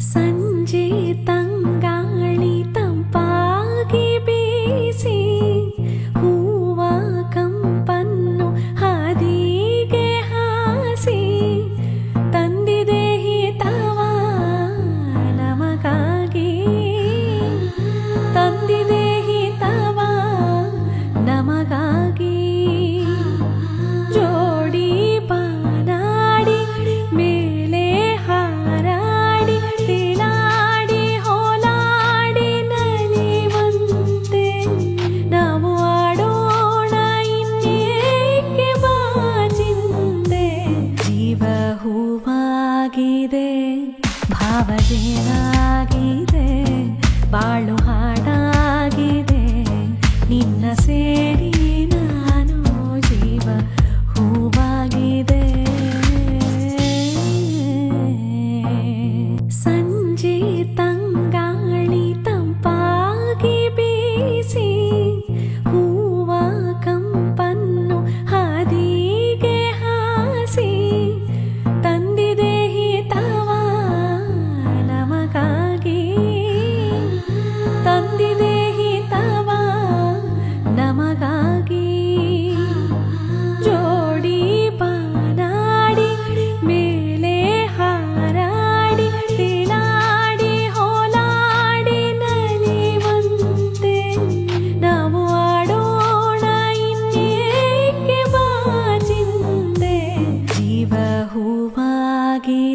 ಸಂಜೆ ತಂಗಾಳಿ ತಂಪಾಗಿ ಬೀಸಿ ಹೂವ ಕಂಪನ್ನು ಹಾದಿಗೆ ಹಾಸಿ ತಂದಿದೆ ಹಿತವ ನಮಗಾಗಿ ತಂದಿದೆ ಹಿತವ ನಮಗಾಗಿ ಜೋಡಿ ಬಾನಾಡಿ ಮೇಲೆ ಹಾರಾಡಿ ತಿಲಾಡಿ ಹೋಲಾಡಿ ನಲಿವಂತೆ ನಾವು ಆಡೋಣ ಇನ್ನೇಕೆ ಬಾಚಿಂದೆ ಜೀವ ಹೂವಾಗಿದೆ ಭಾವಜೇನಾಗಿದೆ ಬಾಳು ಹಾಡಾಗಿದೆ ನಿನ್ನ ಸೇರಿ